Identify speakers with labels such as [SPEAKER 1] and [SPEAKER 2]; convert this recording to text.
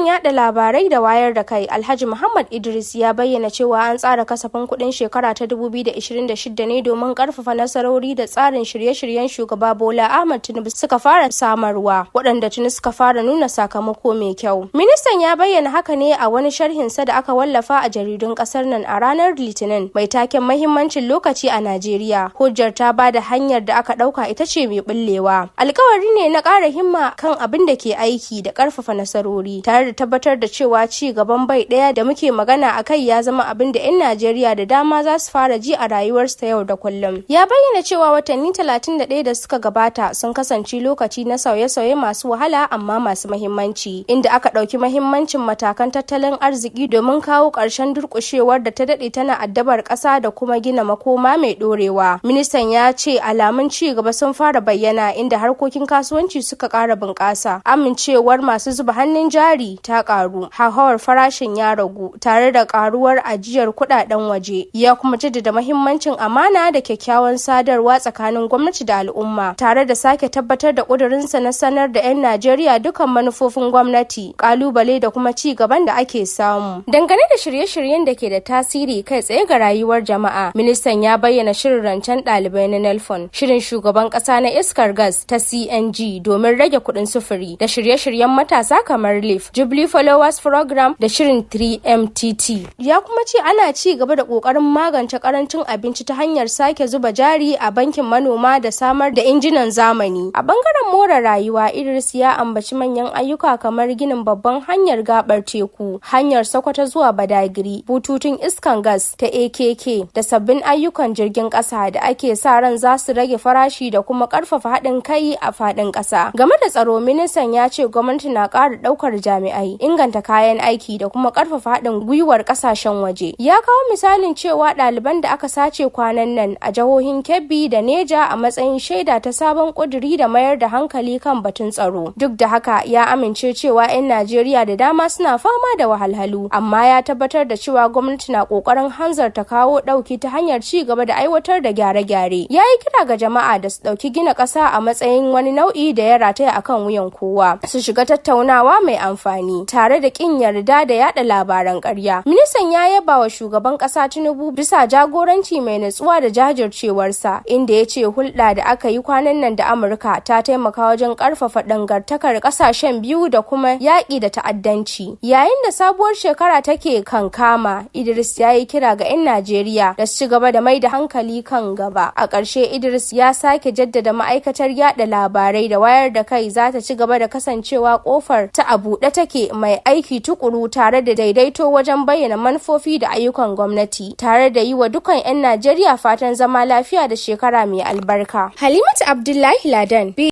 [SPEAKER 1] Ministan Yaɗa labarai da wayar da kai Alhaji Muhammad Idris ya bayyana cewa an tsara kasafin kuɗin shekara ta 2026 ne domin ƙarfafa nasarori da tsarin shirye-shiryen shugaba Bola Ahmed Tinubu suka fara samarwa, waɗanda tuni suka fara nuna sakamako mai kyau. Ministan ya bayyana haka ne a wani sharhinsa da aka wallafa a jaridun ƙasar nan a ranar Litinin mai taken mahimmancin lokaci a Najeriya. Hujjar ta ba da hanyar da aka ɗauka ita ce mai ɓullewa. Alƙawari ne na ƙara himma kan abin da ke aiki da ƙarfafa nasarori, tare da tabbatar da cewa ci gaban bai ɗaya da muke magana a kai ya zama abin da 'yan Najeriya da dama za su fara ji a rayuwarsu ta yau da kullum. Ya bayyana cewa watanni 31 da suka gabata sun kasance lokaci na sauye-sauye masu wahala amma masu mahimmanci, inda aka ɗauki mahimmancin matakan tattalin arziki domin kawo ƙarshen durƙushewar da ta daɗe tana addabar ƙasa da kuma gina makoma mai ɗorewa. Ministan ya ce alamun ci gaba sun fara bayyana inda harkokin kasuwanci suka ƙara bunƙasa, amincewar masu zuba hannun jari ta ƙaru, hauhawar farashin ya ragu tare da ƙaruwar ajiyar kuɗaɗen waje. Ya kuma jaddada mahimmancin amana da kyakkyawan sadarwa tsakanin gwamnati da al'umma, tare da sake tabbatar da ƙudurinsa na sanar da 'yan Najeriya dukkan manufofin gwamnati, ƙalubale da kuma ci gaban da ake samu. Dangane da shirye-shiryen da ke da tasiri kai tsaye ga rayuwar jama'a, ministan ya bayyana shirin rancen ɗalibai na Nelfon, shirin shugaban ƙasa na iskar gas ta CNG domin rage kuɗin sufuri, da shirye-shiryen matasa kamar LEAF, Jubilee Followers Program da shirin 3MTT. Ya kuma ce ana ci gaba da ƙoƙarin magance ƙarancin abinci ta hanyar sake zuba jari a bankin manoma da samar da injinan zamani. A bangaren more rayuwa, Idris ya ambaci manyan ayyuka kamar ginin babban hanyar gabar teku, hanyar Sokoto zuwa Badagiri, bututun iskan gas ta AKK da sabbin ayyukan jirgin ƙasa da ake sa ran za su rage farashi da kuma ƙarfafa haɗin kai a faɗin ƙasa. Game da tsaro, ministan ya ce gwamnati na ƙara ɗaukar jami'ai, inganta kayan aiki da kuma ƙarfafa haɗin gwiwar ƙasashen waje. Ya kawo misalin cewa ɗaliban da aka sace kwanan nan a jihohin Kebbi da Neja a matsayin shaida ta sabon ƙuduri da mayar da hankali kan batun tsaro. Duk da haka, ya amince cewa 'yan Najeriya da dama suna fama da wahalhalu, amma ya tabbatar da cewa gwamnati na ƙoƙarin hanzarta kawo ɗauki ta hanyar ci gaba da aiwatar da gyare-gyare. Ya yi kira ga jama'a da su ɗauki gina ƙasa a matsayin wani nau'i da ya rataya akan wuyan kowa, su shiga tattaunawa mai amfani tare da ƙin yarda da yaɗa labaran ƙarya. Ministan ya yaba wa shugaban ƙasa Tinubu bisa jagoranci mai natsuwa da jajircewarsa, inda ya ce hulɗa da aka yi kwanan nan da Amurka ta taimaka wajen ƙarfafa dangantakar ƙasashen biyu da kuma yaƙi da ta'addanci. Yayin da sabuwar shekara take kankama, Idris ya yi kira ga 'yan Najeriya da su ci gaba da mai da hankali kan gaba. A ƙarshe, Idris ya sake jaddada ma'aikatar yaɗa labarai da wayar da kai za ta ci gaba da kasancewa ƙofar ta a buɗe take, mai aiki tukuru tare da daidaito wajen bayyana manufofi da ayyukan gwamnati, tare da yi wa dukkan 'yan Najeriya fatan zama lafiya da shekara mai albarka. Halimatu Abdullahi Ladan.